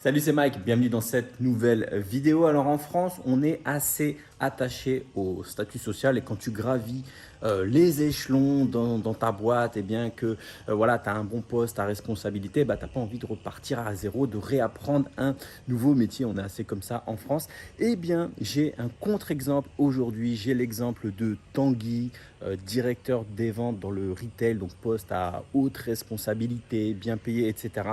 Salut, c'est Mike, bienvenue dans cette nouvelle vidéo. Alors en France, on est assez attaché au statut social et quand tu gravis les échelons dans ta boîte, et bien que voilà, tu as un bon poste à responsabilité, bah, tu n'as pas envie de repartir à zéro, de réapprendre un nouveau métier. On est assez comme ça en France. Eh bien, j'ai un contre-exemple aujourd'hui. J'ai l'exemple de Tanguy, directeur des ventes dans le retail, donc poste à haute responsabilité, bien payé, etc.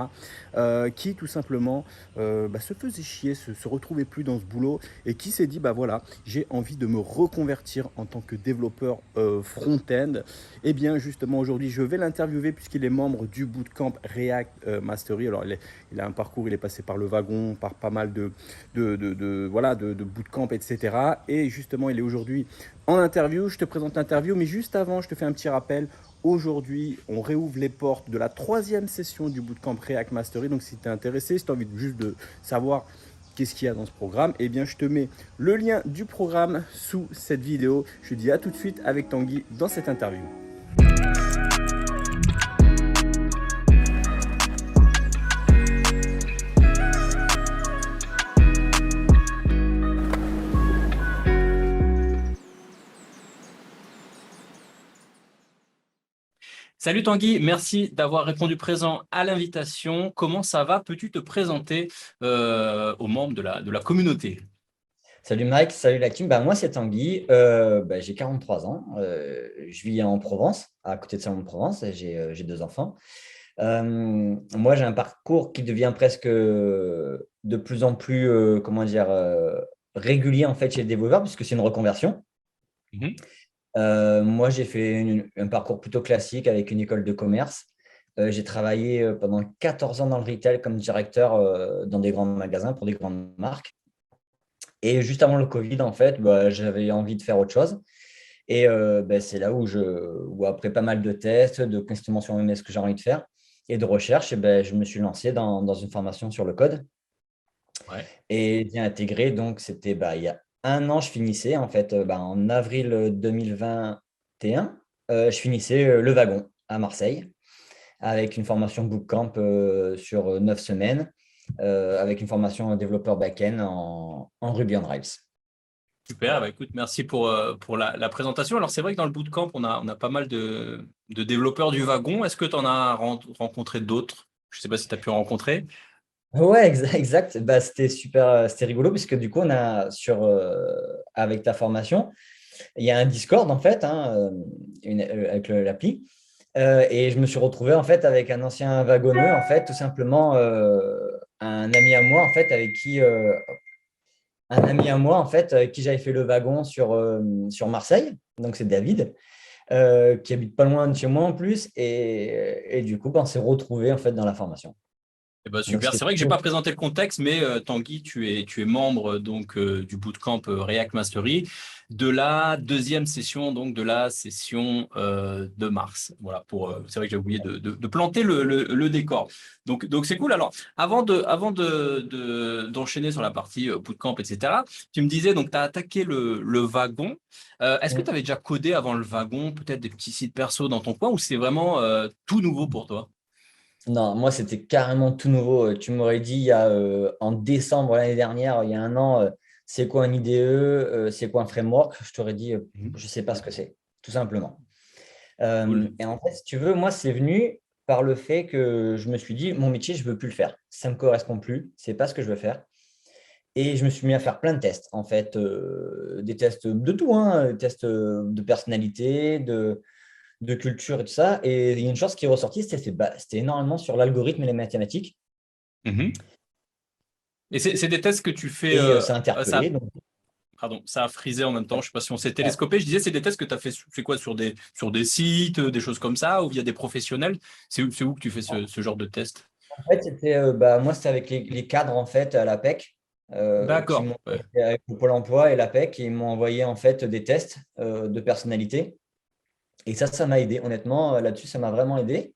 Qui tout simplement se faisait chier, se retrouvait plus dans ce boulot et qui s'est dit bah voilà, j'ai envie de me reconvertir en tant que développeur front-end. Et bien justement aujourd'hui je vais l'interviewer puisqu'il est membre du bootcamp React Mastery. Alors il a un parcours, il est passé par le wagon, par pas mal de bootcamp, etc. Et justement il est aujourd'hui en interview. Je te présente l'interview, mais juste avant je te fais un petit rappel. Aujourd'hui, on réouvre les portes de la troisième session du Bootcamp React Mastery. Donc, si tu es intéressé, si tu as envie juste de savoir qu'est-ce qu'il y a dans ce programme, eh bien, je te mets le lien du programme sous cette vidéo. Je te dis à tout de suite avec Tanguy dans cette interview. Salut Tanguy, merci d'avoir répondu présent à l'invitation. Comment ça va? Peux-tu te présenter aux membres de la communauté? Salut Mike, salut la team. Moi, c'est Tanguy. J'ai 43 ans. Je vis en Provence, à côté de Salon-de-Provence. J'ai deux enfants. Moi, j'ai un parcours qui devient presque de plus en plus, régulier en fait chez les développeurs, puisque c'est une reconversion. Mhm. Moi, j'ai fait un parcours plutôt classique avec une école de commerce. J'ai travaillé pendant 14 ans dans le retail comme directeur dans des grands magasins pour des grandes marques. Et juste avant le Covid, en fait, j'avais envie de faire autre chose. Et c'est là où après pas mal de tests, de questionnements sur moi-même, ce que j'ai envie de faire et de recherche, je me suis lancé dans une formation sur le code. Ouais. Et j'ai intégré, donc c'était il y a un an, je finissais, en fait, en avril 2021, je finissais le wagon à Marseille avec une formation bootcamp sur 9 semaines, avec une formation développeur back-end en Ruby on Rails. Super, bah écoute, merci pour la présentation. Alors, c'est vrai que dans le bootcamp, on a pas mal de développeurs du wagon. Est-ce que tu en as rencontré d'autres? Je ne sais pas si tu as pu en rencontrer. Ouais, exact. C'était super, c'était rigolo puisque du coup, avec ta formation, il y a un Discord en fait, hein, avec l'appli. Et je me suis retrouvé en fait avec un ancien wagonneux, en fait, tout simplement un ami à moi en fait avec qui j'avais fait le wagon sur Marseille. Donc c'est David, qui habite pas loin de chez moi en plus. Et du coup, on s'est retrouvé en fait dans la formation. Eh ben, Donc super. c'était C'est vrai que j'ai pas présenté le contexte, mais Tanguy, tu es membre donc du bootcamp React Mastery de la deuxième session, donc de la session de mars. Voilà. C'est vrai que j'ai oublié de planter le décor. Donc c'est cool. Alors d'enchaîner sur la partie bootcamp, etc. Tu me disais donc tu as attaqué le wagon. Est-ce que tu avais déjà codé avant le wagon, peut-être des petits sites perso dans ton coin, ou c'est vraiment tout nouveau pour toi? Non, moi, c'était carrément tout nouveau. Tu m'aurais dit en décembre l'année dernière, il y a un an, c'est quoi un IDE, c'est quoi un framework? Je t'aurais dit, Mhm. je ne sais pas ce que c'est, tout simplement. Cool. Et en fait, si tu veux, moi, c'est venu par le fait que je me suis dit, mon métier, je ne veux plus le faire. Ça ne me correspond plus, ce n'est pas ce que je veux faire. Et je me suis mis à faire plein de tests, en fait, des tests de tout, hein, des tests de personnalité, de culture et tout ça. Et il y a une chose qui est ressortie, c'était énormément sur l'algorithme et les mathématiques. Mhm. Et c'est des tests que tu fais. Et ça a interpellé. Donc, Pardon, ça a frisé en même temps. Je ne sais pas si on s'est télescopé. Je disais, c'est des tests que tu as fait quoi sur des sites, des choses comme ça, ou via des professionnels? C'est où que tu fais ce genre de test? en fait, moi, c'était avec les cadres en fait à l'APEC, qui D'accord. m'ont Ouais. avec le Pôle emploi et l'APEC, ils m'ont envoyé en fait des tests de personnalité. Et ça m'a aidé. Honnêtement, là-dessus, ça m'a vraiment aidé.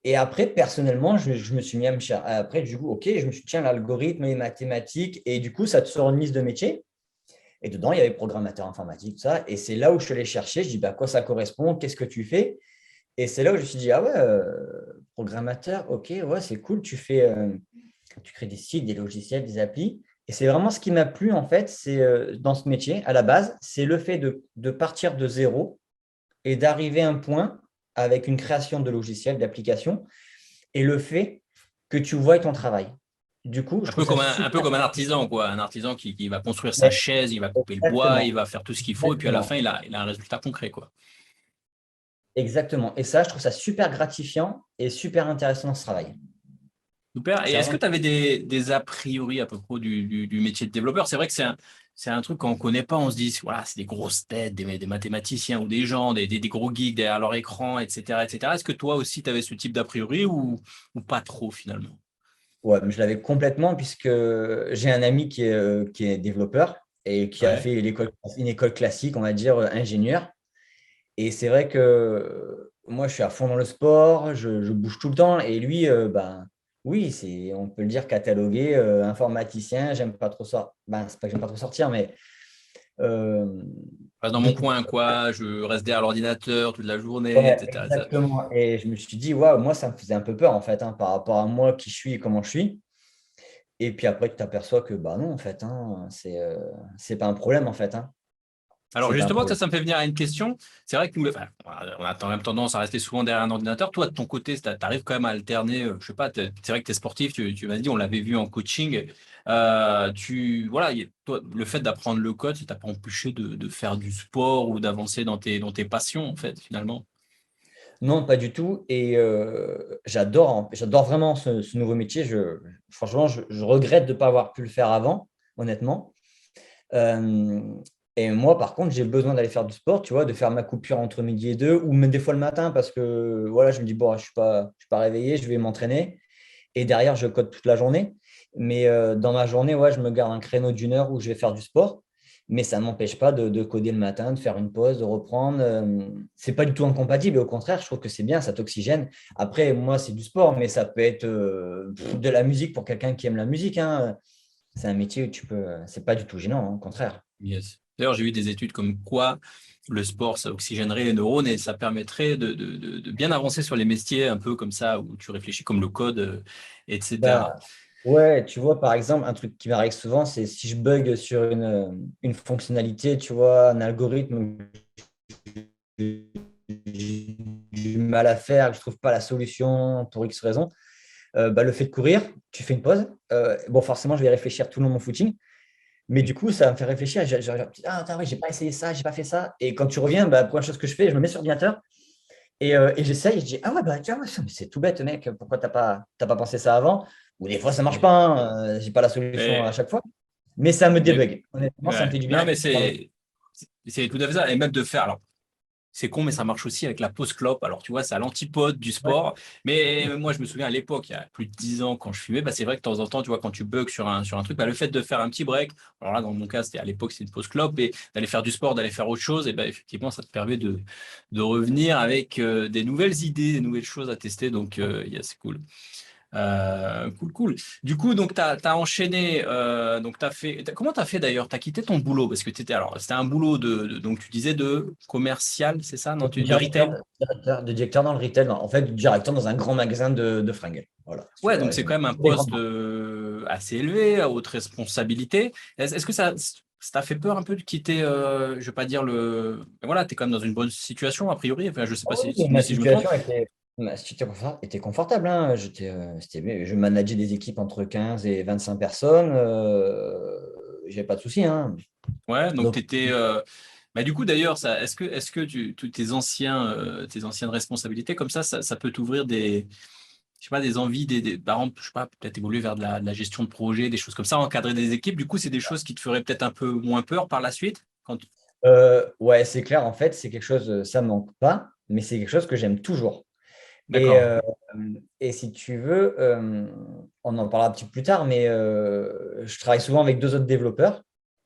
Et après, personnellement, je me suis mis à me chercher. Après, du coup, OK, je me suis dit, tiens, l'algorithme, les mathématiques. Et du coup, ça te sort une liste de métiers. Et dedans, il y avait programmateur informatique, tout ça. Et c'est là où je suis allé chercher. Je dis, à quoi ça correspond? Qu'est-ce que tu fais? Et c'est là où je me suis dit, ah ouais, programmateur, OK, ouais, c'est cool. Tu crées des sites, des logiciels, des applis. Et c'est vraiment ce qui m'a plu, en fait, c'est dans ce métier, à la base, c'est le fait de partir de zéro et d'arriver à un point avec une création de logiciels, d'applications, et le fait que tu vois ton travail. Du coup, je trouve ça Un peu super. comme un artisan, quoi. Un artisan qui va construire sa Mais chaise, il va couper le bois, il exactement, va faire tout ce qu'il faut, et puis à la fin, exactement, il a un résultat concret, quoi. exactement. Et ça, je trouve ça super gratifiant et super intéressant dans ce travail. Super. Et C'est est-ce que vraiment. tu avais des a priori à propos du métier de développeur? C'est vrai que c'est un truc qu'on ne connaît pas. On se dit, voilà, c'est des grosses têtes, des mathématiciens ou des gens, des gros geeks derrière leur écran, etc., etc. Est-ce que toi aussi, tu avais ce type d'a priori ou pas trop finalement? Ouais, mais je l'avais complètement puisque j'ai un ami qui est développeur et qui a Ouais. fait une école classique, on va dire, ingénieur. Et c'est vrai que moi, je suis à fond dans le sport, je bouge tout le temps. Et lui, ben, oui, on peut le dire catalogué, informaticien, j'aime pas trop ça. Ben, c'est pas que j'aime pas trop sortir, mais euh, Je reste dans mon beaucoup. coin, quoi. Je reste derrière l'ordinateur toute la journée, Ouais, etc. exactement. Et je me suis dit, waouh, moi, ça me faisait un peu peur, en fait, hein, par rapport à moi, qui je suis et comment je suis. Et puis après, tu t'aperçois que, bah non, en fait, hein, c'est pas un problème, en fait. Hein. Alors C'est pas un justement, problème. ça me fait venir à une question. C'est vrai que nous, enfin, on a quand même tendance à rester souvent derrière un ordinateur. Toi, de ton côté, tu arrives quand même à alterner, je sais pas, c'est vrai que tu es sportif, tu m'as dit, on l'avait vu en coaching. Voilà, toi, le fait d'apprendre le code, ça t'a pas empêché de faire du sport ou d'avancer dans tes passions, en fait, finalement. Non, pas du tout. Et j'adore vraiment ce nouveau métier. Franchement, je regrette de ne pas avoir pu le faire avant, honnêtement. Euh, et moi, par contre, j'ai besoin d'aller faire du sport, tu vois, de faire ma coupure entre midi et deux, ou même des fois le matin, parce que voilà, je me dis, bon, je suis pas réveillé, je vais m'entraîner. Et derrière, je code toute la journée. Mais dans ma journée, ouais, je me garde un créneau d'une heure où je vais faire du sport. Mais ça ne m'empêche pas de coder le matin, de faire une pause, de reprendre. C'est pas du tout incompatible. Et au contraire, je trouve que c'est bien, ça t'oxygène. Après, moi, c'est du sport, mais ça peut être de la musique pour quelqu'un qui aime la musique. Hein. C'est un métier où tu peux. C'est pas du tout gênant, hein, au contraire. Yes. D'ailleurs, j'ai vu des études comme quoi le sport, ça oxygénerait les neurones et ça permettrait de bien avancer sur les métiers un peu comme ça, où tu réfléchis comme le code, etc. Bah, ouais, tu vois, par exemple, un truc qui m'arrive souvent, c'est si je bug sur une fonctionnalité, tu vois, un algorithme j'ai du mal à faire, que je ne trouve pas la solution pour X raison, bah, le fait de courir, tu fais une pause. Bon, forcément, je vais réfléchir tout le long de mon footing. Mais du coup, ça va me fait réfléchir. Ah, attends, ouais, j'ai pas essayé ça, j'ai pas fait ça. Et quand tu reviens, bah, la première chose que je fais, je me mets sur l'ordinateur et j'essaye. Et je dis, ah ouais, bah tiens, ouais, mais c'est tout bête, mec. Pourquoi t'as pas pensé ça avant? Ou des fois, ça marche pas. Hein, j'ai pas la solution à Mais, chaque fois. Mais ça me mais débug. Honnêtement, ça me ouais. fait du Non, bien. mais c'est tout à fait ça. Et même de faire. Alors, c'est con, mais ça marche aussi avec la pause clope. Alors, tu vois, c'est à l'antipode du Ouais, sport. Mais moi, je me souviens à l'époque, il y a plus de 10 ans, quand je fumais, bah, c'est vrai que de temps en temps, tu vois, quand tu bugs sur un truc, bah, le fait de faire un petit break, alors là, dans mon cas, c'était à l'époque, c'est une pause clope, et d'aller faire du sport, d'aller faire autre chose, et bah, effectivement, ça te permet de revenir avec des nouvelles idées, des nouvelles choses à tester. Donc, yeah, c'est cool. Cool, cool. Du coup, donc, tu as enchaîné. Donc, comment tu as fait d'ailleurs? Tu as quitté ton boulot parce que alors, c'était un boulot donc, tu disais de commercial, c'est ça? Non, de retail? de directeur dans le retail. En fait, directeur dans un grand magasin de fringues. Voilà, si tu Ouais, veux donc c'est quand résumer. même un Des grandes poste marques. assez élevé, à haute responsabilité. Est-ce que ça t'a fait peur un peu de quitter, je vais pas dire voilà, tu es quand même dans une bonne situation, a priori. Enfin, je sais Ah pas oui, si je me trompe. ma situation était confortable. Hein. Je manageais des équipes entre 15 et 25 personnes. J'ai pas de souci. Hein. Ouais, donc Donc, tu étais. Bah, du coup, d'ailleurs, est-ce que tes anciennes responsabilités, comme ça peut t'ouvrir je sais pas, des envies, par exemple, je sais pas, peut-être évoluer vers de la gestion de projet, des choses comme ça, encadrer des équipes. Du coup, c'est des choses qui te feraient peut-être un peu moins peur par la suite. ouais, c'est clair. En fait, c'est quelque chose, ça me manque pas, mais c'est quelque chose que j'aime toujours. Et, D'accord. euh, et si tu veux, on en parlera un petit peu plus tard, mais je travaille souvent avec deux autres développeurs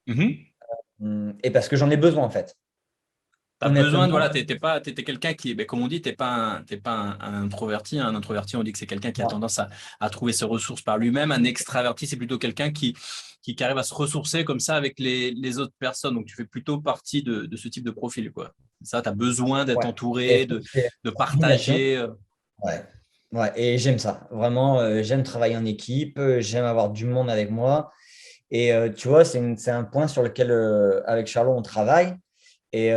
Mhm. et parce que j'en ai besoin en fait. T'as besoin de, voilà, Honnêtement, t'es quelqu'un qui, ben, comme on dit, t'es pas un introverti. Un introverti, on dit que c'est quelqu'un qui a non. tendance à trouver ses ressources par lui-même. Un extraverti, c'est plutôt quelqu'un qui arrive à se ressourcer comme ça avec les autres personnes. Donc, tu fais plutôt partie de ce type de profil, quoi. Ça, tu as besoin d'être Ouais. Et entouré, c'est de combination. partager. Ouais. Ouais, et j'aime ça. Vraiment, j'aime travailler en équipe, j'aime avoir du monde avec moi. Et tu vois, c'est un point sur lequel, avec Charlot, on travaille. Et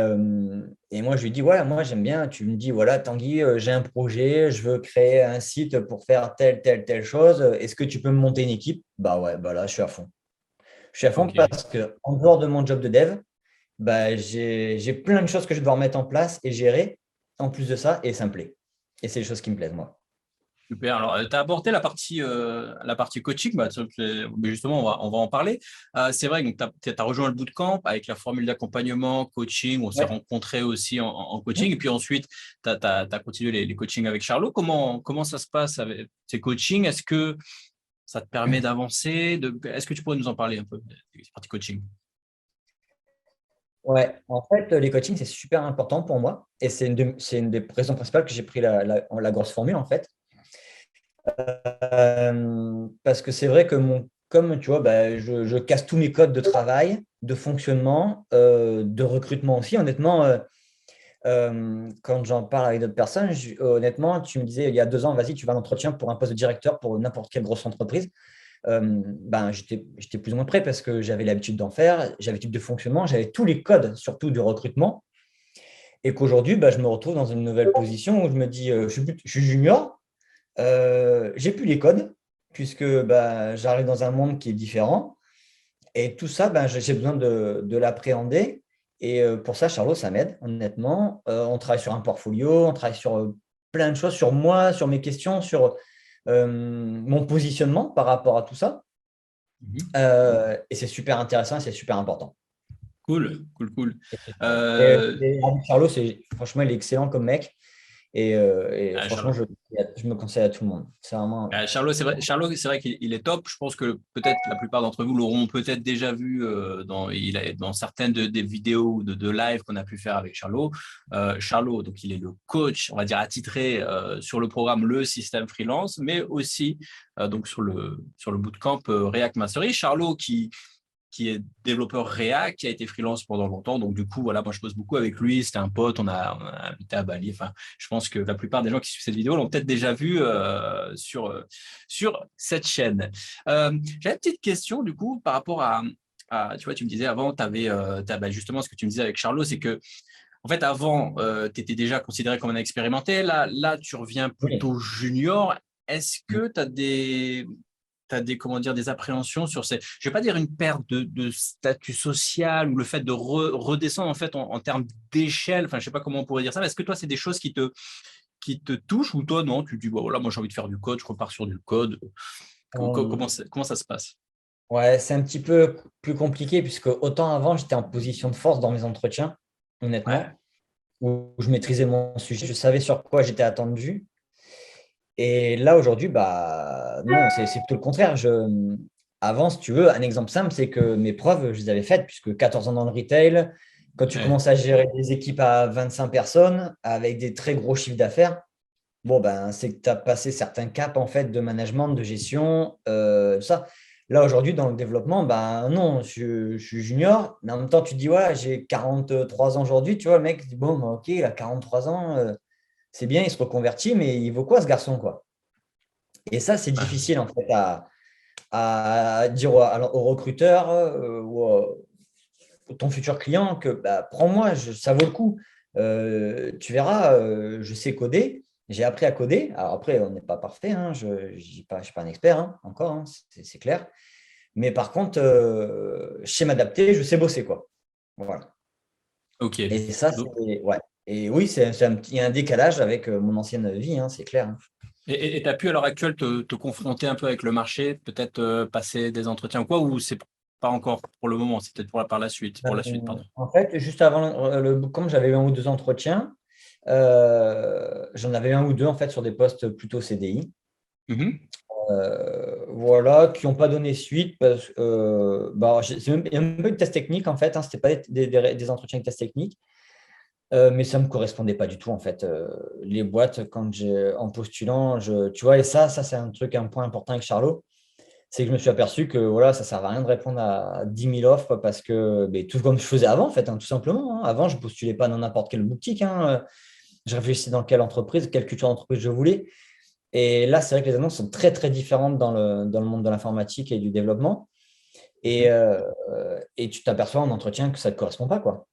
moi, je lui dis, ouais, moi, j'aime bien. Tu me dis, voilà, Tanguy, j'ai un projet, je veux créer un site pour faire telle chose. Est-ce que tu peux me monter une équipe? Bah ouais, bah là, je suis à fond. Je suis à fond Ok. parce que en dehors de mon job de dev, bah, j'ai plein de choses que je dois remettre en place et gérer en plus de ça, et ça me plaît. Et c'est les choses qui me plaisent, moi. Super. Alors, tu as abordé la partie coaching. Bah, mais justement, on va en parler. C'est vrai que tu as rejoint le bootcamp avec la formule d'accompagnement, coaching. On s'est Ouais. rencontrés aussi en coaching. Mhm. Et puis ensuite, tu as continué les coachings avec Charlot. Comment ça se passe avec ces coachings? Est-ce que ça te permet d'avancer? Est-ce que tu pourrais nous en parler un peu des parties coaching? Ouais, en fait, les coachings, c'est super important pour moi. Et c'est une des raisons principales que j'ai pris la grosse formule, en fait. Parce que c'est vrai que comme tu vois, bah, je casse tous mes codes de travail, de fonctionnement, de recrutement aussi. Honnêtement, quand j'en parle avec d'autres personnes, honnêtement, tu me disais il y a 2 ans, vas-y, tu vas à l'entretien pour un poste de directeur pour n'importe quelle grosse entreprise. Ben, j'étais plus ou moins prêt parce que j'avais l'habitude d'en faire, j'avais l'habitude de fonctionnement, j'avais tous les codes, surtout du recrutement. Et qu'aujourd'hui, ben, je me retrouve dans une nouvelle position où je me dis, je suis junior, j'ai plus les codes, puisque ben, j'arrive dans un monde qui est différent. Et tout ça, ben, j'ai besoin de l'appréhender. Et pour ça, Charlot, ça m'aide, honnêtement. On travaille sur un portfolio, on travaille sur plein de choses, sur moi, sur mes questions, sur mon positionnement par rapport à tout ça. Mhm. Et c'est super intéressant et c'est super important. Cool, cool, cool. Et, Euh, avec Charlot, franchement, il est excellent comme mec. Et franchement, Charlot. je me conseille à tout le monde. C'est vraiment. Charlot, c'est vrai qu'il est top. Je pense que peut-être la plupart d'entre vous l'auront peut-être déjà vu dans certaines des vidéos ou de live qu'on a pu faire avec Charlot. Charlot, donc il est le coach, on va dire attitré sur le programme Le Système Freelance, mais aussi donc sur le bootcamp React Mastery. Charlot qui est développeur React, qui a été freelance pendant longtemps. Donc, du coup, voilà, moi, je bosse beaucoup avec lui. C'était un pote, on a habité à Bali. Enfin, je pense que la plupart des gens qui suivent cette vidéo l'ont peut-être déjà vu sur cette chaîne. J'ai une petite question, du coup, par rapport tu vois, tu me disais avant, tu avais justement ce que tu me disais avec Charlot, c'est que en fait, avant, tu étais déjà considéré comme un expérimenté. Là, tu reviens Oui. plutôt junior. Est-ce que tu as comment dire, des appréhensions sur je vais pas dire une perte de statut social ou le fait de redescendre en fait en termes d'échelle. Enfin, je sais pas comment on pourrait dire ça. Mais est-ce que toi, c'est des choses qui te touchent ou toi, non, tu te dis, bon, voilà, moi, j'ai envie de faire du code, je repars sur du code. Euh, Comment ça se passe? ouais, c'est un petit peu plus compliqué puisque autant avant, j'étais en position de force dans mes entretiens, Ouais. honnêtement, où je maîtrisais mon sujet, je savais sur quoi j'étais attendu. Et là, aujourd'hui, bah, non, c'est plutôt le contraire. Avant, si tu veux, un exemple simple, c'est que mes preuves, je les avais faites, puisque 14 ans dans le retail, quand tu Ouais. commences à gérer des équipes à 25 personnes avec des très gros chiffres d'affaires, bon, ben, c'est que tu as passé certains caps en fait, de management, de gestion, ça. Là, aujourd'hui, dans le développement, ben, non, je suis junior, mais en même temps, tu te dis, ouais, j'ai 43 ans aujourd'hui, tu vois, le mec dit, bon, ben, ok, il a 43 ans, c'est bien, il se reconvertit, mais il vaut quoi ce garçon, quoi? Et ça, c'est Ouais. difficile en fait à dire au recruteur ou à ton futur client que bah, prends-moi, ça vaut le coup. Tu verras, je sais coder, j'ai appris à coder. Alors après, on n'est pas parfait, hein, je ne suis pas un expert hein, encore, hein, c'est clair. Mais par contre, je sais m'adapter, je sais bosser, quoi. Voilà. Ok. Et ça, Donc, c'est. Ouais. Et oui, il y a un décalage avec mon ancienne vie, hein, c'est clair, hein. et tu as pu à l'heure actuelle te confronter un peu avec le marché, peut-être passer des entretiens ou quoi, ou c'est pas encore pour le moment, c'est peut-être par la suite, pardon. En fait, juste avant le bootcamp, j'avais eu un ou deux entretiens. J'en avais un ou deux en fait sur des postes plutôt CDI. Mhm. Voilà, qui n'ont pas donné suite parce que bah, il y a un peu de test technique en fait, hein, c'était pas des entretiens de test technique, mais ça ne me correspondait pas du tout en fait. Les boîtes, en postulant, tu vois, et ça c'est un truc, un point important avec Charlot, c'est que je me suis aperçu que voilà, ça ne sert à rien de répondre à 10 000 offres parce que mais tout comme je faisais avant, en fait, hein, tout simplement, hein. Avant, je ne postulais pas dans n'importe quelle boutique, hein. Je réfléchissais dans quelle entreprise, quelle culture d'entreprise je voulais. Et là, c'est vrai que les annonces sont très, très différentes dans le monde de l'informatique et du développement. Et, Mhm. euh, et tu t'aperçois en entretien que ça ne te correspond pas, quoi.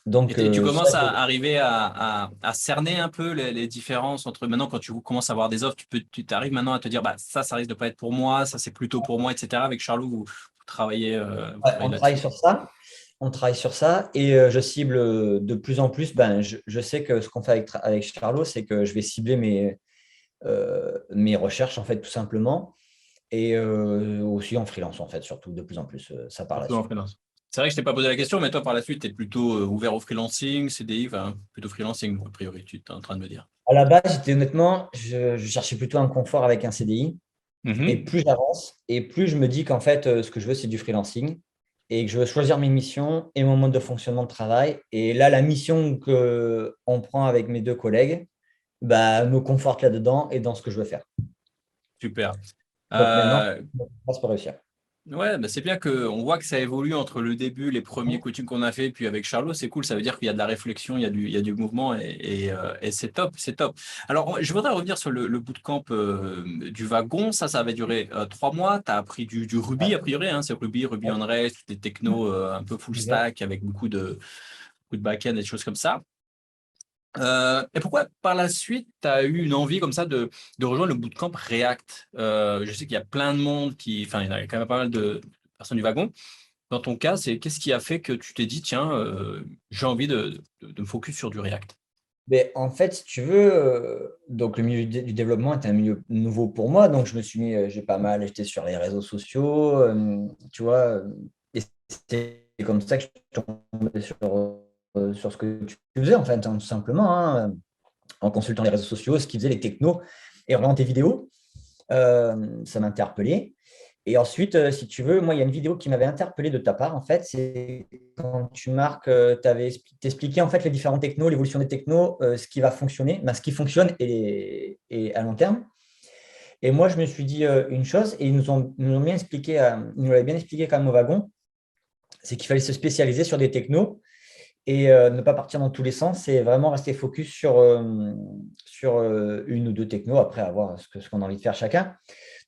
Donc, Et tu ça, commences à arriver à cerner un peu les différences entre maintenant, quand tu commences à avoir des offres, tu t'arrives maintenant à te dire, bah, ça risque de pas être pour moi, ça c'est plutôt pour moi, etc. Avec Charlot, vous ouais, travaillez on travaille là-dessus. sur ça. On travaille sur ça et je cible de plus en plus. Ben, je sais que ce qu'on fait avec Charlot, c'est que je vais cibler mes recherches, en fait, tout simplement. Et aussi en freelance, en fait, surtout de plus en plus, ça part Surtout en là-dessus. freelance. C'est vrai que je t'ai pas posé la question, mais toi, par la suite, tu es plutôt ouvert au freelancing, CDI, enfin, plutôt freelancing, a priori, tu es en train de me dire. À la base, j'étais honnêtement, je cherchais plutôt un confort avec un CDI. Et Mhm. plus j'avance, et plus je me dis qu'en fait, ce que je veux, c'est du freelancing et que je veux choisir mes missions et mon mode de fonctionnement de travail. Et là, la mission que on prend avec mes deux collègues bah, me conforte là-dedans et dans ce que je veux faire. Super. Donc maintenant, Euh, je pense pour réussir. Ouais, bah c'est bien qu'on voit que ça évolue entre le début, les premiers coachings qu'on a fait, puis avec Charlot, c'est cool. Ça veut dire qu'il y a de la réflexion, il y a du mouvement et c'est top, c'est top. Alors, je voudrais revenir sur le bootcamp du wagon. Ça va durer 3 mois. Tu as appris du Ruby, a priori, hein, c'est Ruby, Ruby on Rails, des technos un peu full Exact. stack avec beaucoup de back-end et des choses comme ça. Et pourquoi par la suite, tu as eu une envie comme ça de rejoindre le bootcamp React? Je sais qu'il y a plein de monde enfin, il y en a quand même pas mal de personnes du wagon. Dans ton cas, c'est qu'est-ce qui a fait que tu t'es dit, tiens, j'ai envie de me focus sur du React? Mais en fait, si tu veux, donc le milieu du développement était un milieu nouveau pour moi, donc je me suis mis, j'ai pas mal, j'étais sur les réseaux sociaux, tu vois, et c'est comme ça que je suis tombé sur ce que tu faisais, en fait, hein, tout simplement, hein, en consultant les réseaux sociaux, ce qu'ils faisaient, les technos, et en regardant tes vidéos, ça m'a interpellé. Et ensuite, si tu veux, moi, il y a une vidéo qui m'avait interpellé de ta part, en fait, c'est quand tu marques, tu avais expliqué en fait les différents technos, l'évolution des technos, ce qui va fonctionner, ben, ce qui fonctionne et à long terme. Et moi, je me suis dit une chose, et ils nous ont bien expliqué, ils nous l'avaient bien expliqué quand même au wagon, c'est qu'il fallait se spécialiser sur des technos et ne pas partir dans tous les sens, c'est vraiment rester focus sur une ou deux technos, après avoir ce qu'on a envie de faire chacun.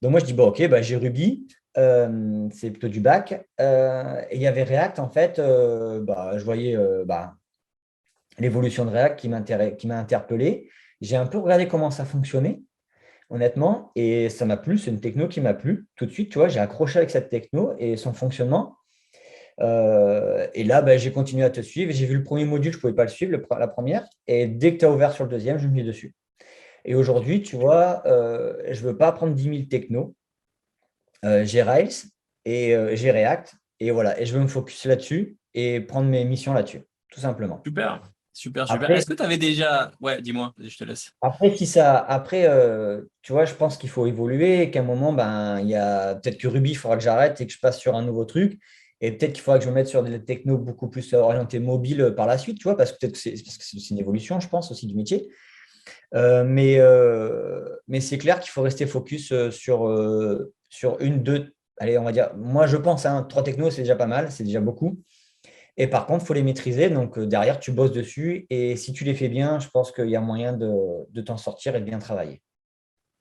Donc moi, je dis, bon, ok, bah, j'ai Ruby, c'est plutôt du back. Et il y avait React, en fait, bah, je voyais bah, l'évolution de React qui m'a interpellé. J'ai un peu regardé comment ça fonctionnait, honnêtement, et ça m'a plu, c'est une techno qui m'a plu. Tout de suite, tu vois, j'ai accroché avec cette techno et son fonctionnement. Et là, bah, j'ai continué à te suivre. J'ai vu le premier module, je ne pouvais pas le suivre, la première. Et dès que tu as ouvert sur le deuxième, je me suis mis dessus. Et aujourd'hui, tu vois, je ne veux pas apprendre 10 000 technos. J'ai Rails et j'ai React. Et voilà, et je veux me focus là-dessus et prendre mes missions là-dessus, tout simplement. Super, super, super. Après, Est-ce que tu avais déjà... Ouais, dis-moi, je te laisse. tu vois, je pense qu'il faut évoluer et qu'à un moment, ben, il y a peut-être que Ruby, il faudra que j'arrête et que je passe sur un nouveau truc. Et peut-être qu'il faudra que je me mette sur des technos beaucoup plus orientés mobile par la suite, tu vois, parce que peut-être parce que c'est une évolution, je pense, aussi du métier. Mais c'est clair qu'il faut rester focus sur une, deux, allez, on va dire, moi je pense, hein, trois technos, c'est déjà pas mal, c'est déjà beaucoup. Et par contre, il faut les maîtriser. Donc derrière, tu bosses dessus. Et si tu les fais bien, je pense qu'il y a moyen de t'en sortir et de bien travailler.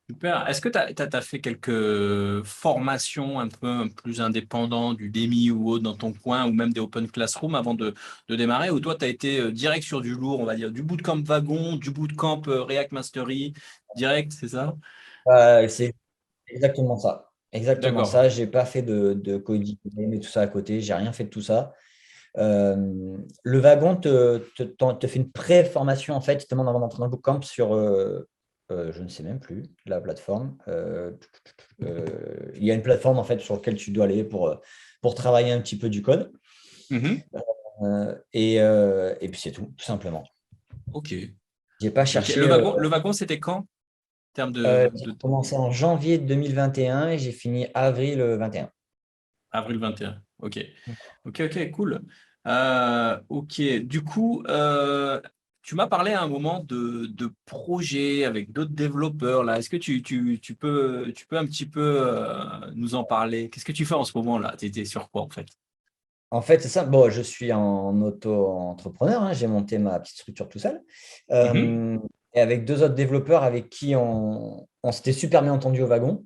Super. Est-ce que tu as fait quelques formations un peu plus indépendantes, du DEMI ou autre dans ton coin, ou même des Open Classroom avant de démarrer, ou toi, tu as été direct sur du lourd, on va dire, du bootcamp wagon, du bootcamp React Mastery, direct, c'est ça? C'est exactement ça. Exactement D'accord. ça. Je n'ai pas fait de coding et tout ça à côté. J'ai rien fait de tout ça. Le wagon te fait une pré-formation, en fait, il te demande avant d'entrer dans le bootcamp sur, je ne sais même plus, la plateforme. Il y a une plateforme, en fait, sur laquelle tu dois aller pour travailler un petit peu du code. Mhm. Et puis c'est tout simplement. Ok. J'ai pas Ok. cherché. Le wagon, c'était quand? En termes J'ai commencé en janvier 2021 et j'ai fini avril 21. avril 21. Ok. Ok, ok, cool. Ok. Du coup, tu m'as parlé à un moment de projets avec d'autres développeurs là. Est-ce que tu peux un petit peu nous en parler? Qu'est-ce que tu fais en ce moment là? Tu étais sur quoi en fait? En fait, c'est ça. Bon, je suis en auto-entrepreneur, hein. J'ai monté ma petite structure tout seul. Mhm. Et avec deux autres développeurs avec qui on s'était super bien entendu au wagon.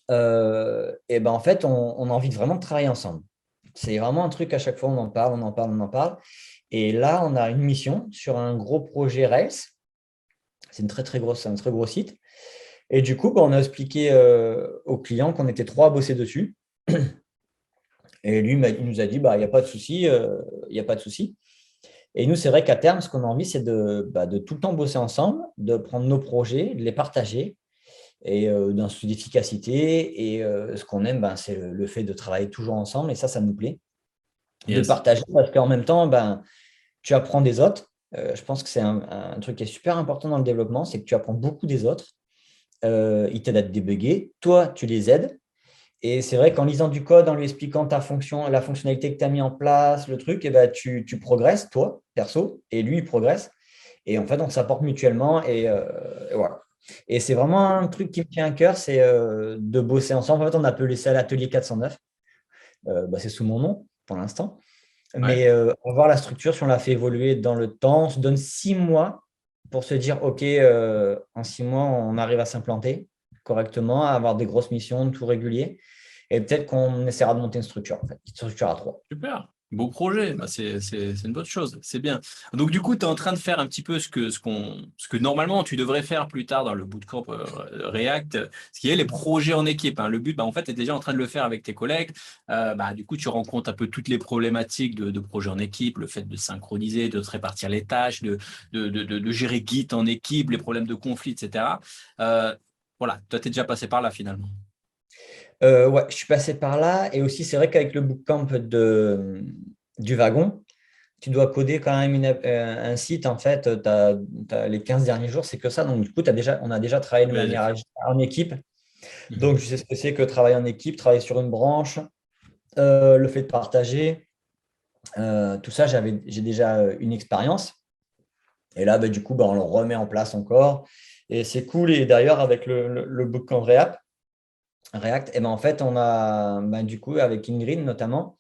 Et ben en fait, on a envie de vraiment travailler ensemble. C'est vraiment un truc, à chaque fois, on en parle, on en parle, on en parle. Et là, on a une mission sur un gros projet Rails. C'est un très gros site. Et du coup, ben, on a expliqué au client qu'on était trois à bosser dessus. Et lui, il nous a dit, bah, il n'y a pas de souci, il n'y a pas de souci. Et nous, c'est vrai qu'à terme, ce qu'on a envie, c'est de tout le temps bosser ensemble, de prendre nos projets, de les partager et d'un souci d'efficacité. Et ce qu'on aime, ben, c'est le fait de travailler toujours ensemble. Et ça nous plaît. De Yes. partager parce qu'en même temps, ben, tu apprends des autres. Je pense que c'est un truc qui est super important dans le développement, c'est que tu apprends beaucoup des autres. Ils t'aident à te débugger. Toi, tu les aides. Et c'est vrai qu'en lisant du code, en lui expliquant ta fonction, la fonctionnalité que tu as mis en place, le truc, eh ben, tu progresses, toi, perso, et lui, il progresse. Et en fait, on s'apporte mutuellement. Et voilà. Et c'est vraiment un truc qui me tient à cœur, c'est de bosser ensemble. En fait, on a appelé ça l'atelier 409. Bah, c'est sous mon nom pour l'instant. Ouais. Mais on va voir la structure, si on la fait évoluer dans le temps. On se donne 6 mois pour se dire, OK, en 6 mois, on arrive à s'implanter correctement, à avoir des grosses missions, tout régulier. Et peut-être qu'on essaiera de monter une structure, en fait, une structure à trois. Super, beau projet, bah, c'est une bonne chose, c'est bien. Donc du coup, tu es en train de faire un petit peu ce que normalement tu devrais faire plus tard dans le bootcamp React, ce qui est les projets en équipe, hein. Le but, bah, en fait, tu es déjà en train de le faire avec tes collègues. Bah, du coup, tu rencontres un peu toutes les problématiques de projets en équipe, le fait de synchroniser, de se répartir les tâches, de gérer Git en équipe, les problèmes de conflit, etc. Euh, voilà, toi, tu es déjà passé par là finalement. Ouais, je suis passé par là. Et aussi, c'est vrai qu'avec le bootcamp du wagon, tu dois coder quand même un site. En fait, les 15 derniers jours, c'est que ça. Donc, du coup, on a déjà travaillé de Ouais. manière en équipe. Donc, Mhm. je sais ce que c'est que travailler en équipe, travailler sur une branche, le fait de partager. Tout ça, j'ai déjà une expérience. Et là, bah, du coup, bah, on le remet en place encore. Et c'est cool. Et d'ailleurs, avec le bootcamp React, et ben, en fait, on a, bah, du coup, avec Ingrid notamment,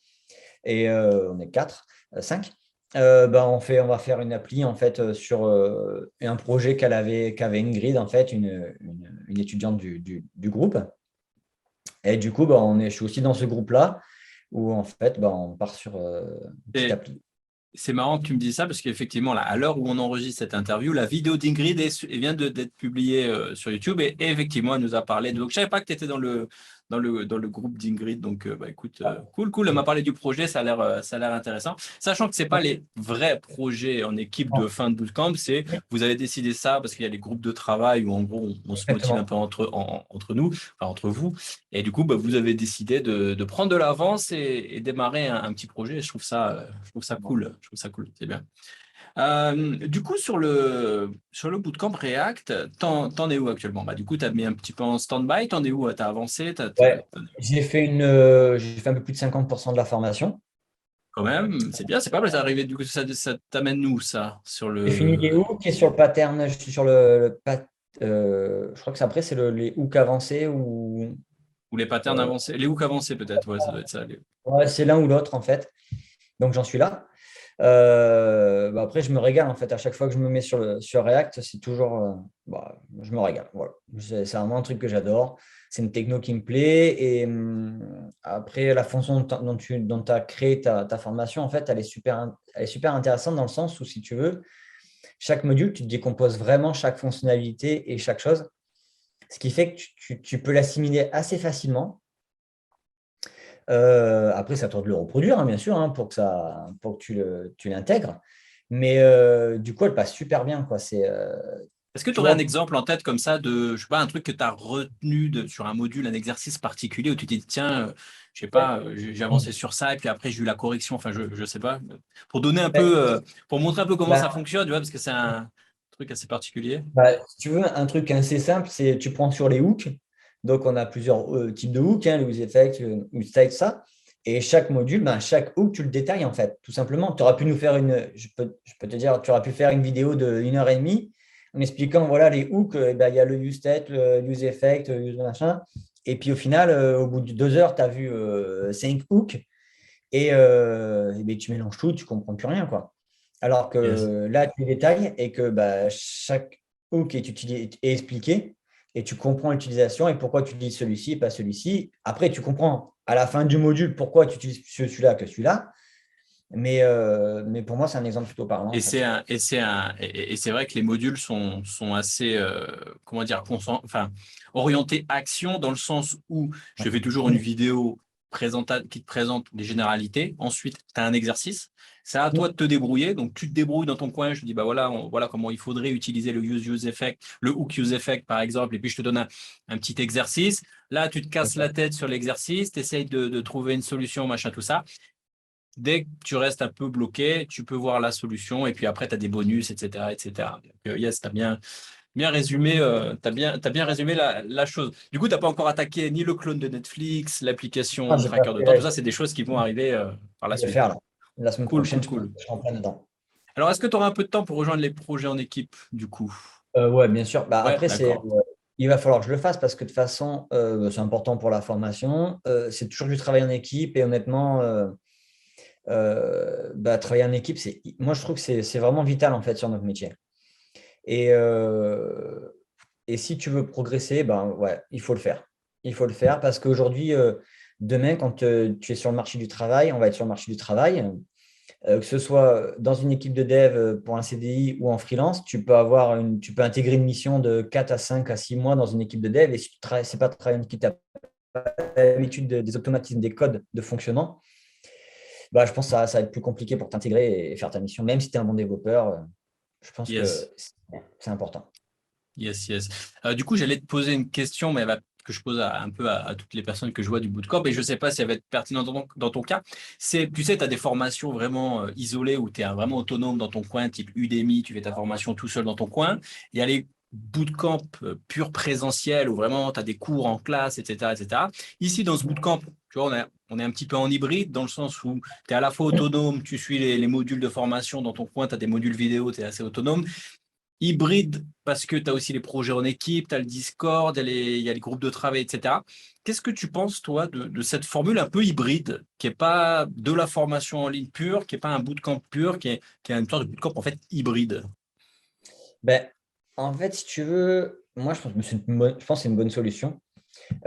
et on est quatre, cinq, bah, on va faire une appli en fait sur un projet qu'avait Ingrid, en fait, une étudiante du groupe. Et du coup, bah, je suis aussi dans ce groupe-là où en fait, bah, on part sur une petite Et appli. c'est marrant que tu me dises ça parce qu'effectivement, là, à l'heure où on enregistre cette interview, la vidéo d'Ingrid vient d'être publiée sur YouTube et effectivement, elle nous a parlé. Donc, je savais pas que tu étais dans le groupe d'Ingrid. Donc, bah, écoute, cool, cool. Elle m'a parlé du projet. Ça a l'air intéressant. Sachant que c'est pas les vrais projets en équipe de fin de bootcamp, c'est vous avez décidé ça parce qu'il y a des groupes de travail où en gros, on se motive un Exactement. peu entre nous, enfin, entre vous. Et du coup, bah, vous avez décidé de prendre de l'avance et démarrer un petit projet. Je trouve ça cool. Je trouve ça cool. C'est bien. Du coup, sur le bootcamp React, t'en es où actuellement? Bah, du coup, tu as mis un petit peu en stand-by. T'en es où? T'as avancé? Ouais. J'ai fait un peu plus de 50% de la formation. Quand même, c'est bien, c'est pas mal. Ça arrivé. Du coup, ça t'amène où ça? Sur J'ai fini les le. hooks et sur le pattern, je suis sur je crois que après, c'est les hooks avancés ou Ou les patterns euh, avancés? Les hooks avancés, peut-être. Ouais, ça doit être ça. ouais, c'est l'un ou l'autre en fait. Donc j'en suis là. Bah, après, je me régale en fait. À chaque fois que je me mets sur React, c'est toujours. Bah, je me régale. Voilà. C'est vraiment un truc que j'adore. C'est une techno qui me plaît. Et après, la façon dont tu as créé ta formation, en fait, elle est super intéressante dans le sens où, si tu veux, chaque module, tu te décomposes vraiment chaque fonctionnalité et chaque chose. Ce qui fait que tu peux l'assimiler assez facilement. Après, c'est à toi de le reproduire, hein, bien sûr, hein, pour que tu l'intègres. Mais du coup, elle passe super bien, quoi. Est-ce que tu Tu aurais un vois, exemple en tête comme ça de, je sais pas, un truc que tu as retenu sur un module, un exercice particulier où tu t'es dit, tiens, je sais pas, j'ai avancé sur ça et puis après j'ai eu la correction, enfin je sais pas, pour donner un ouais, peu, pour montrer un peu comment ça bah, fonctionne, tu vois, parce que c'est un truc assez particulier. si tu veux, un truc assez simple, c'est tu prends sur les hooks. Donc, on a plusieurs types de hooks, hein, le use effect, use state, ça. Et chaque module, chaque hook, tu le détailles en fait, tout simplement. Tu aurais pu nous faire je peux te dire, tu aurais pu faire une vidéo d'1 heure et demie en expliquant, voilà, les hooks, il y a le use state, le use effect, le use machin. Et puis au final, au bout de 2 heures, tu as vu 5 hooks et ben, tu mélanges tout, tu ne comprends plus rien, quoi. Alors Yes. que là, tu détailles et que chaque hook est expliqué. et tu comprends l'utilisation et pourquoi tu utilises celui-ci et pas celui-ci. Après, tu comprends à la fin du module pourquoi tu utilises celui-là que celui-là. Mais pour moi, c'est un exemple plutôt parlant. Et En fait. c'est vrai que les modules sont assez, comment dire, enfin, orientés action dans le sens où je te fais toujours une vidéo qui te présente les généralités. Ensuite, tu as un exercice. C'est à toi de te débrouiller. Donc, tu te débrouilles dans ton coin. Je te dis, bah voilà, voilà comment il faudrait utiliser le use effect, le hook use effect, par exemple. Et puis, je te donne un petit exercice. Là, tu te casses la tête sur l'exercice. Tu essayes de trouver une solution, machin, tout ça. Dès que tu restes un peu bloqué, tu peux voir la solution et puis après, tu as des bonus, etc. etc. Donc, yes, tu as bien résumé, t'as bien résumé la chose. Du coup, tu n'as pas encore attaqué ni le clone de Netflix, l'application J'ai pas tracker de fait temps. là, Tout ça, c'est des choses qui vont arriver par la je vais le suite. faire là. La semaine Cool, prochaine, cool, cool. je serai en plein dedans. Alors, est-ce que tu auras un peu de temps pour rejoindre les projets en équipe, du coup? Ouais, bien sûr. Bah, Ouais, après, d'accord. il va falloir que je le fasse parce que de toute façon, c'est important pour la formation. C'est toujours du travail en équipe et honnêtement, travailler en équipe, moi, je trouve que c'est vraiment vital en fait sur notre métier. Et, euh, et si tu veux progresser, ben, ouais, il faut le faire. Il faut le faire parce qu'aujourd'hui, demain, quand tu es sur le marché du travail, on va être sur le marché du travail. Que ce soit dans une équipe de dev pour un CDI ou en freelance, tu peux intégrer une mission de 4 à 5 à 6 mois dans une équipe de dev. Et si tu travailles, c'est pas travailler en équipe, tu n'as pas l'habitude des automatismes, des codes de fonctionnement, bah, je pense que ça va être plus compliqué pour t'intégrer et faire ta mission. Même si tu es un bon développeur, je pense Yes. que c'est important. Yes, yes. Du coup, j'allais te poser une question, mais que je pose un peu à toutes les personnes que je vois du bootcamp, et je ne sais pas si elle va être pertinente dans ton cas. Tu sais, tu as des formations vraiment isolées où tu es vraiment autonome dans ton coin, type Udemy, tu fais ta formation tout seul dans ton coin. Il y a les bootcamps purs présentiels où vraiment tu as des cours en classe, etc., etc. Ici, dans ce bootcamp, tu vois, on est un petit peu en hybride dans le sens où tu es à la fois autonome, tu suis les modules de formation dans ton coin, tu as des modules vidéo, tu es assez autonome. Hybride, parce que tu as aussi les projets en équipe, tu as le Discord, il y a les groupes de travail, etc. Qu'est-ce que tu penses, toi, de cette formule un peu hybride, qui n'est pas de la formation en ligne pure, qui n'est pas un bootcamp pur, qui est une sorte de bootcamp en fait hybride? Ben, en fait, si tu veux, moi, je pense que c'est une bonne solution.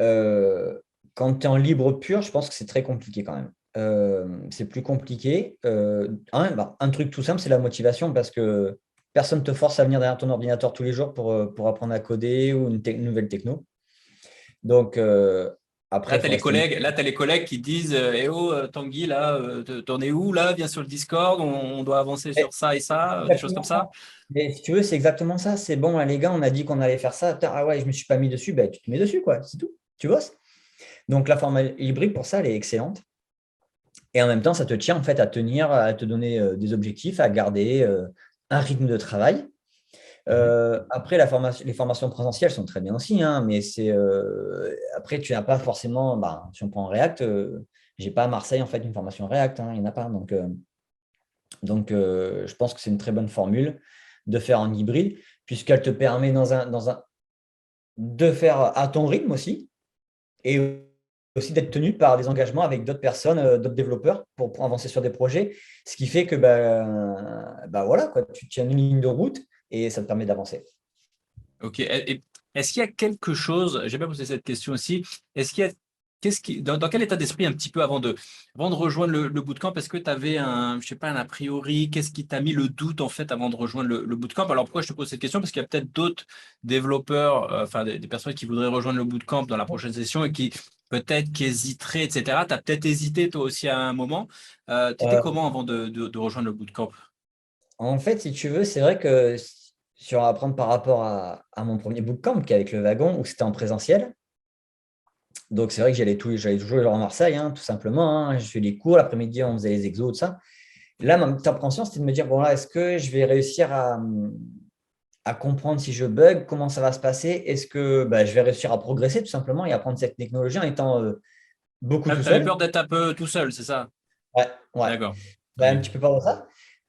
Euh, Quand tu es en libre pur, je pense que c'est très compliqué quand même. C'est plus compliqué. Un truc tout simple, c'est la motivation parce que personne ne te force à venir derrière ton ordinateur tous les jours pour apprendre à coder ou une nouvelle techno. Donc, après, il faut rester motivé. Là, tu as les collègues qui disent Eh oh, Tanguy, là, t'en es où là? Viens sur le Discord, on doit avancer sur ça et ça, des choses comme Exactement ça. ça. Mais si tu veux, c'est exactement ça. C'est bon, hein, les gars, on a dit qu'on allait faire ça. Putain, ah ouais, je ne me suis pas mis dessus. Ben, tu te mets dessus, quoi. C'est tout. Tu bosses. Donc, la forme hybride, pour ça, elle est excellente. Et en même temps, ça te tient en fait à tenir, à te donner des objectifs, à garder un rythme de travail. Mhm. Après, les formations présentielles sont très bien aussi, hein, mais après, tu n'as pas forcément, bah, si on prend React, j'ai pas à Marseille en fait une formation React, hein, il n'y en a pas. Donc, je pense que c'est une très bonne formule de faire en hybride, puisqu'elle te permet de faire à ton rythme aussi, et aussi d'être tenu par des engagements avec d'autres personnes, d'autres développeurs pour avancer sur des projets. Ce qui fait que voilà, quoi, tu tiens une ligne de route et ça te permet d'avancer. Ok. Et est-ce qu'il y a quelque chose, j'ai pas posé cette question aussi, est-ce qu'il y a, dans quel état d'esprit un petit peu avant de rejoindre le bootcamp, est-ce que tu avais je sais pas, un a priori, qu'est-ce qui t'a mis le doute en fait avant de rejoindre le bootcamp? Alors pourquoi je te pose cette question? Parce qu'il y a peut-être d'autres développeurs, enfin des personnes qui voudraient rejoindre le bootcamp dans la prochaine session et qui peut-être qui hésiteraient, etc. Tu as peut-être hésité toi aussi à un moment. Tu étais Euh, comment avant de rejoindre le bootcamp? En fait, si tu veux, c'est vrai que si on va prendre par rapport à mon premier bootcamp qui est avec le wagon, où c'était en présentiel. Donc, c'est vrai que j'allais toujours les jours à Marseille, hein, tout simplement, hein. Je fais les cours, l'après-midi, on faisait les exos, tout ça. Là, ma petite appréhension, c'était de me dire, bon, là, est-ce que je vais réussir à comprendre si je bug, comment ça va se passer? Est-ce que je vais réussir à progresser, tout simplement, et apprendre cette technologie en étant beaucoup tout T'avais seul? peur d'être un peu tout seul, c'est ça? Ouais, ouais. D'accord. Ok. Un petit peu peur de ça.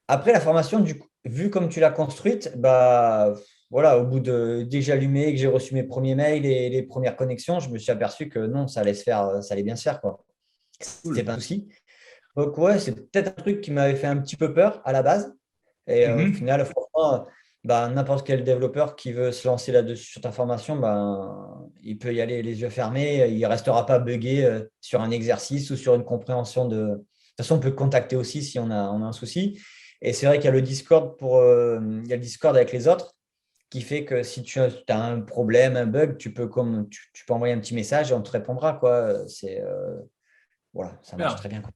Après, la formation, du coup, vu comme tu l'as construite, voilà, au bout dès que j'ai allumé, que j'ai reçu mes premiers mails et les premières connexions, je me suis aperçu que non, ça allait se faire, ça allait bien se faire, quoi. C'était Cool. pas un souci. Donc, ouais, c'est peut-être un truc qui m'avait fait un petit peu peur à la base. Et au Mhm. final, franchement, Bah, n'importe quel développeur qui veut se lancer là-dessus sur ta formation, il peut y aller les yeux fermés. Il ne restera pas buggé sur un exercice ou sur une compréhension de… De toute façon, on peut contacter aussi si on a un souci. Et c'est vrai qu'il y a le Discord il y a le Discord avec les autres qui fait que si tu as un problème, un bug, tu peux envoyer un petit message et on te répondra, quoi. Voilà, ça marche Super. très bien, quoi.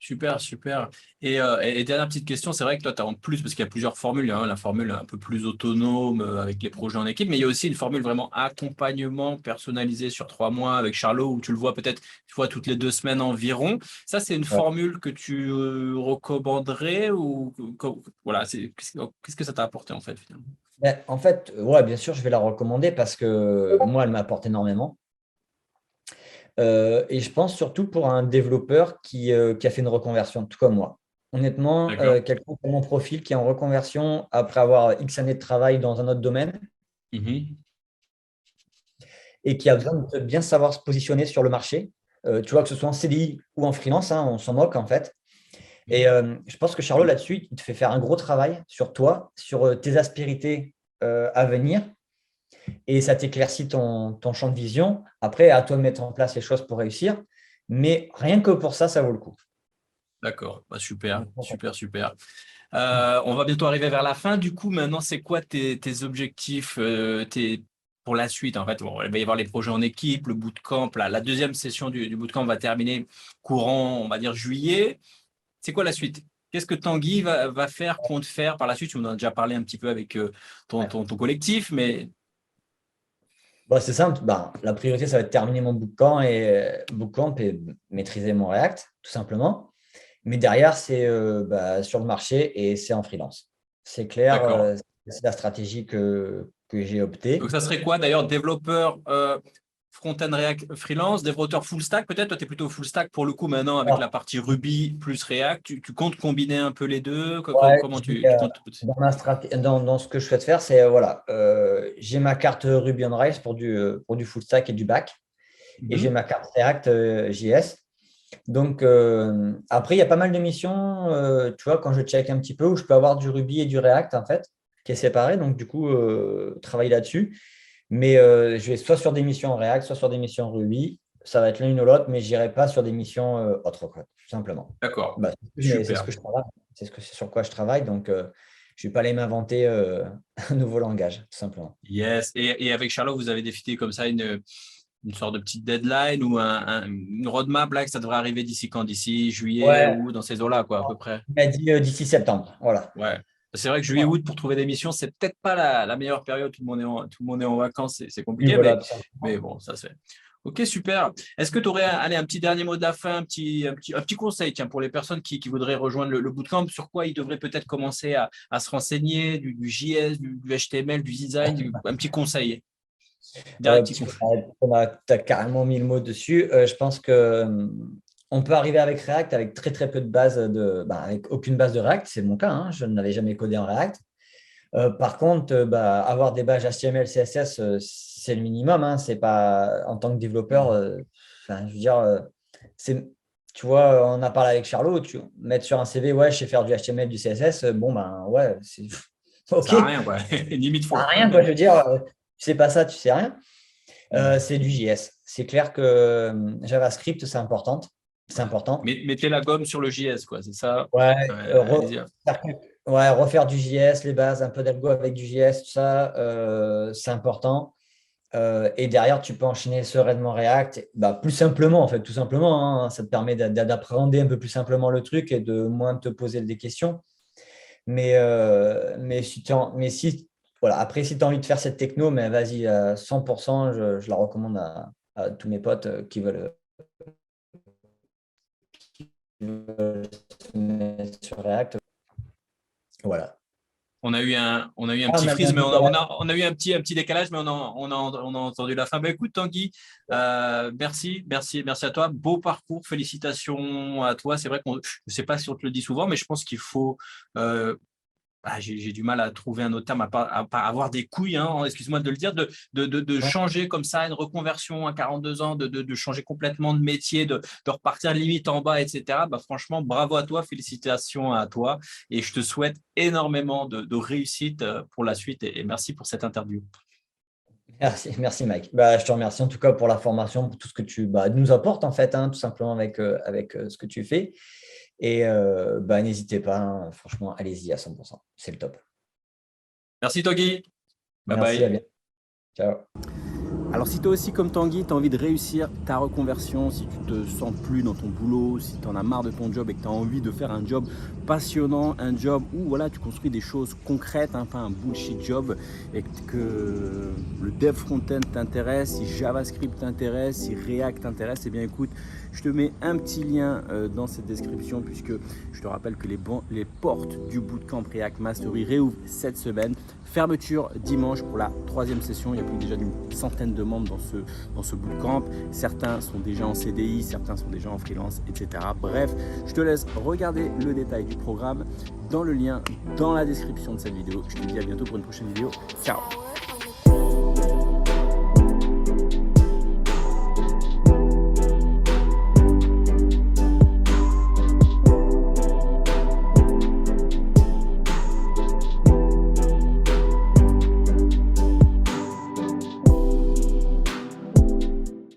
Super, super. Et dernière petite question, c'est vrai que toi, tu as en plus, parce qu'il y a plusieurs formules, hein, la formule un peu plus autonome avec les projets en équipe, mais il y a aussi une formule vraiment accompagnement personnalisé sur 3 mois avec Charlot, où tu le vois peut-être une fois toutes les 2 semaines environ. Ça, c'est une Ouais. formule que tu recommanderais ou voilà, qu'est-ce que ça t'a apporté en fait finalement? Ben, en fait, ouais, bien sûr, je vais la recommander parce que moi, elle m'apporte énormément. Et je pense surtout pour un développeur qui a fait une reconversion, tout comme moi. Honnêtement, D'accord. quelqu'un de mon profil qui est en reconversion après avoir X années de travail dans un autre domaine Mhm. et qui a besoin de bien savoir se positionner sur le marché, tu vois, que ce soit en CDI ou en freelance, hein, on s'en moque en fait. Et je pense que Charlot, là-dessus, il te fait faire un gros travail sur toi, sur tes aspérités à venir et ça t'éclaircit ton champ de vision. Après, à toi de mettre en place les choses pour réussir. Mais rien que pour ça, ça vaut le coup. D'accord. Bah, super, Donc, super, super. On va bientôt arriver vers la fin. Du coup, maintenant, c'est quoi tes objectifs pour la suite? En fait, bon, il va y avoir les projets en équipe, le bootcamp. La deuxième session du bootcamp va terminer courant, on va dire juillet. C'est quoi la suite? Qu'est-ce que Tanguy va faire, compte faire par la suite? Tu en as déjà parlé un petit peu avec ouais. ton collectif, mais Bon, c'est simple. La priorité, ça va être de terminer mon bootcamp et maîtriser mon React, tout simplement. Mais derrière, c'est sur le marché et c'est en freelance. C'est clair, d'accord. c'est la stratégie que j'ai Donc, optée. ça serait quoi d'ailleurs, développeur front-end React freelance, développeur full stack peut-être? Toi, tu es plutôt full stack pour le coup maintenant avec la Alors, partie Ruby plus React. Tu comptes combiner un peu les deux? ouais, Comment tu comptes? dans ce que je souhaite faire, c'est voilà, j'ai ma carte Ruby on Rails pour du full stack et du back. Et j'ai Mhm. ma carte React JS. Donc, après, il y a pas mal de missions, tu vois, quand je check un petit peu, où je peux avoir du Ruby et du React, en fait, qui est séparé. Donc, du coup, travailler là-dessus. Mais je vais soit sur des missions en React, soit sur des missions Ruby. Ça va être l'une ou l'autre, mais je n'irai pas sur des missions autres, quoi, tout simplement. D'accord, C'est ce super. que je travaille. C'est sur quoi je travaille. Donc, je ne vais pas aller m'inventer un nouveau langage, tout simplement. Yes. Et avec Charlotte, vous avez défini comme ça une sorte de petite deadline ou une roadmap là, que ça devrait arriver d'ici quand? D'ici juillet Ouais, ou dans ces eaux-là, quoi, à peu près. il m'a dit d'ici septembre. Voilà. Ouais. C'est vrai que juillet, Voilà. août, pour trouver des missions, c'est peut-être pas la meilleure période. Tout le monde est en vacances, c'est Oui, compliqué, voilà, tout simplement. mais bon, ça se fait. Ok, super. Est-ce que tu aurais allez, un petit dernier mot de la fin, un petit conseil tiens, pour les personnes qui voudraient rejoindre le bootcamp, sur quoi ils devraient peut-être commencer à se renseigner, du JS, du HTML, du design, un petit conseil. Dernier petit Tu conseil. as carrément mis le mot dessus. Je pense que on peut arriver avec React avec très très peu de bases avec aucune base de React. C'est mon cas, hein, je n'avais jamais codé en React. Par contre, avoir des bases HTML, CSS, c'est le minimum. Hein, c'est pas en tant que développeur. Enfin, je veux dire, tu vois, on a parlé avec Charlot. Mettre sur un CV, ouais, je sais faire du HTML, du CSS. Bon ben ouais, c'est Ça ok. sert à rien, quoi. Limite Ça sert faux. à rien, quoi. Je veux dire, tu sais pas ça, tu sais rien. C'est du JS. C'est clair que JavaScript, c'est important. C'est Ouais. important. Mettez la gomme sur le JS, quoi. C'est ça. Ouais, Allez-y. refaire du JS, les bases, un peu d'algo avec du JS, tout ça, c'est important. Et derrière, tu peux enchaîner sereinement React, plus simplement, en fait, tout simplement. Hein. Ça te permet d'appréhender un peu plus simplement le truc et de moins te poser des questions. Mais voilà, après, si tu as envie de faire cette techno, mais vas-y, à 100%, je la recommande à tous mes potes qui veulent se mettre sur React. Voilà. On a eu un Ah, petit on a freeze, bien mais dit voilà. on a eu un petit décalage, mais on a entendu la fin. Ben, écoute, Tanguy, merci à toi. Beau parcours, félicitations à toi. C'est vrai je ne sais pas si on te le dit souvent, mais je pense qu'il faut j'ai du mal à trouver un autre terme, à pas avoir des couilles, hein, excuse-moi de le dire, de changer comme ça une reconversion à 42 ans, de changer complètement de métier, de repartir limite en bas, etc. Franchement, bravo à toi, félicitations à toi et je te souhaite énormément de réussite pour la suite et merci pour cette interview. Merci Mike. Je te remercie en tout cas pour la formation, pour tout ce que tu nous apportes en fait, hein, tout simplement avec ce que tu fais. Et n'hésitez pas, hein, franchement, allez-y à 100%. C'est le top. Merci Tanguy. Bye Merci, bye. à bientôt. Ciao. Alors si toi aussi comme Tanguy, tu as envie de réussir ta reconversion, si tu te sens plus dans ton boulot, si tu en as marre de ton job et que tu as envie de faire un job passionnant, un job où voilà, tu construis des choses concrètes, hein, pas un bullshit job, et que le dev front-end t'intéresse, si JavaScript t'intéresse, si React t'intéresse, eh bien écoute, je te mets un petit lien dans cette description puisque je te rappelle que les portes du Bootcamp React Mastery réouvrent cette semaine. Fermeture dimanche pour la 3e session. Il y a plus déjà d'une centaine de membres dans ce bootcamp. Certains sont déjà en CDI, certains sont déjà en freelance, etc. Bref, je te laisse regarder le détail du programme dans le lien dans la description de cette vidéo. Je te dis à bientôt pour une prochaine vidéo. Ciao!